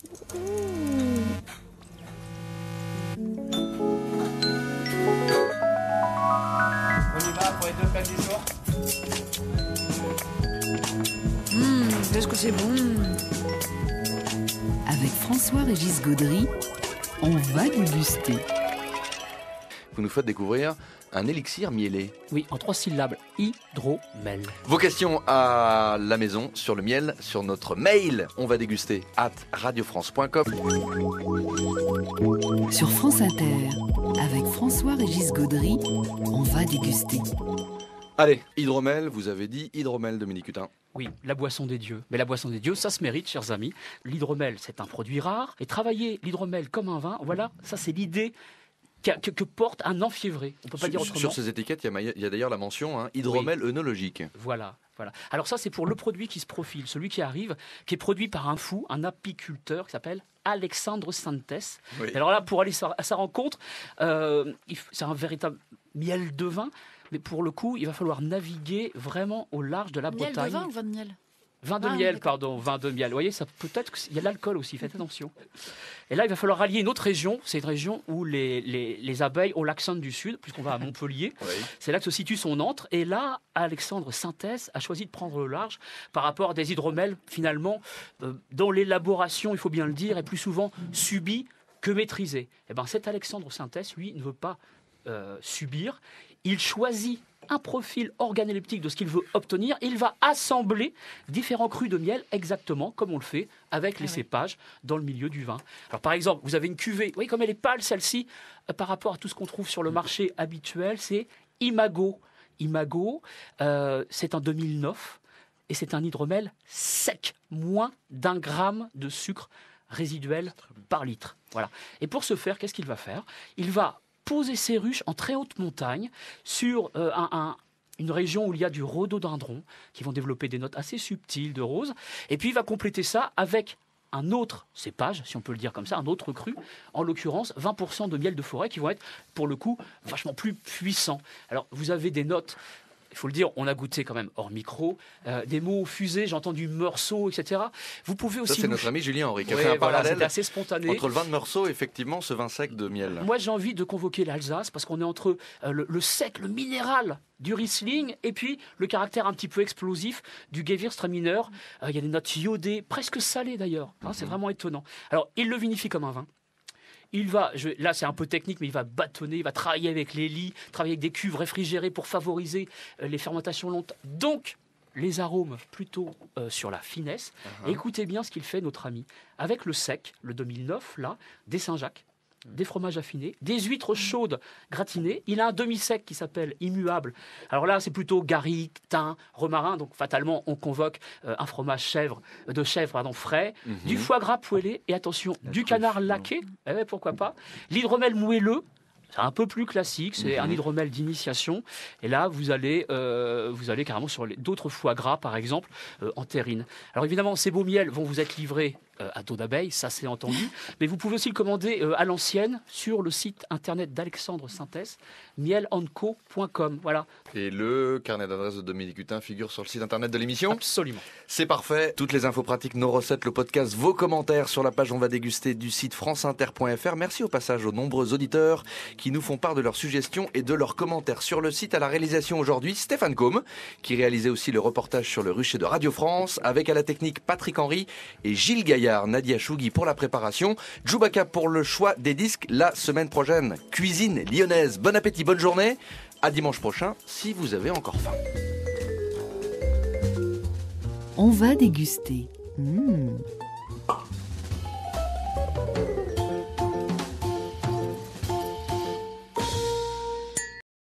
On y va pour les 2 plats du jour. Qu'est-ce que c'est bon. Avec François-Régis Gaudry, on va déguster. Vous nous faites découvrir un élixir mielé. Oui, en 3 syllabes, hydromel. Vos questions à la maison sur le miel, sur notre mail, on va déguster @radiofrance.com. Sur France Inter, avec François-Régis Gaudry, on va déguster. Allez, hydromel, vous avez dit hydromel, Dominique Hutin. Oui, la boisson des dieux. Mais la boisson des dieux, ça se mérite, chers amis. L'hydromel, c'est un produit rare. Et travailler l'hydromel comme un vin, voilà, ça c'est l'idée que porte un enfiévré. On ne peut pas dire autrement. Sur ces étiquettes, il y a d'ailleurs la mention hydromel œnologique. Voilà. Alors ça, c'est pour le produit qui se profile, celui qui arrive, qui est produit par un fou, un apiculteur qui s'appelle Alexandre Santes. Oui. Alors là, pour aller à sa rencontre, c'est un véritable miel de vin. Mais pour le coup, il va falloir naviguer vraiment au large de la Bretagne. Miel de vin ou vin de miel ? Vin de miel, pardon, vin de miel. Vous voyez, ça peut-être qu'il y a de l'alcool aussi, faites attention. Et là, il va falloir rallier une autre région. C'est une région où les abeilles ont l'accent du Sud, puisqu'on va à Montpellier. Oui. C'est là que se situe son antre. Et là, Alexandre Santes a choisi de prendre le large par rapport à des hydromels, finalement, dont l'élaboration, il faut bien le dire, est plus souvent subie que maîtrisée. Et bien, cet Alexandre Santes, lui, ne veut pas subir. Il choisit un profil organoleptique de ce qu'il veut obtenir. Il va assembler différents crus de miel exactement comme on le fait avec les cépages dans le milieu du vin. Alors par exemple, vous avez une cuvée, vous voyez comme elle est pâle celle-ci par rapport à tout ce qu'on trouve sur le marché habituel, c'est Imago. Imago, c'est un 2009 et c'est un hydromel sec, moins d'1 gramme de sucre résiduel par litre. Voilà. Et pour ce faire, qu'est-ce qu'il va faire ? Il va poser ses ruches en très haute montagne sur une région où il y a du rhododendron qui vont développer des notes assez subtiles de rose. Et puis il va compléter ça avec un autre cépage, si on peut le dire comme ça, un autre cru, en l'occurrence 20% de miel de forêt qui vont être pour le coup vachement plus puissants. Alors vous avez des notes, il faut le dire, on a goûté quand même hors micro, des mots fusés, j'ai entendu Meursault, etc. Vous pouvez aussi... Ça, c'est notre ami Julien Henry qui a fait un parallèle assez spontané. entre le vin de Meursault et effectivement ce vin sec de miel. Moi, j'ai envie de convoquer l'Alsace parce qu'on est entre le sec, le minéral du Riesling et puis le caractère un petit peu explosif du Gewürztraminer. Il y a des notes iodées, presque salées d'ailleurs. C'est vraiment étonnant. Alors, il le vinifie comme un vin. Il va, là c'est un peu technique, mais il va bâtonner, il va travailler avec les lits, travailler avec des cuves réfrigérées pour favoriser les fermentations lentes. Donc, les arômes plutôt sur la finesse. Et écoutez bien ce qu'il fait, notre ami. Avec le sec, le 2009, là, des Saint-Jacques, des fromages affinés, des huîtres chaudes gratinées. Il a un demi-sec qui s'appelle immuable. Alors là, c'est plutôt garrigue, thym, romarin. Donc fatalement, on convoque un fromage de chèvre frais, du foie gras poêlé et attention, du canard laqué. Pourquoi pas. L'hydromel moelleux. C'est un peu plus classique, c'est un hydromel d'initiation. Et là, vous allez carrément sur d'autres foie gras, par exemple, en terrine. Alors évidemment, ces beaux miels vont vous être livrés à dos d'abeille, ça c'est entendu. Mais vous pouvez aussi le commander à l'ancienne sur le site internet d'Alexandre Santes, mielandco.com. Voilà. Et le carnet d'adresse de Dominique Hutin figure sur le site internet de l'émission ? Absolument. C'est parfait. Toutes les infos pratiques, nos recettes, le podcast, vos commentaires sur la page On va déguster du site franceinter.fr. Merci au passage aux nombreux auditeurs qui nous font part de leurs suggestions et de leurs commentaires sur le site. À la réalisation aujourd'hui, Stéphane Combe, qui réalisait aussi le reportage sur le rucher de Radio France, avec à la technique Patrick Henry et Gilles Gaillard. Nadia Chougui pour la préparation, Djoubaka pour le choix des disques la semaine prochaine. Cuisine lyonnaise, bon appétit, bonne journée. À dimanche prochain si vous avez encore faim. On va déguster.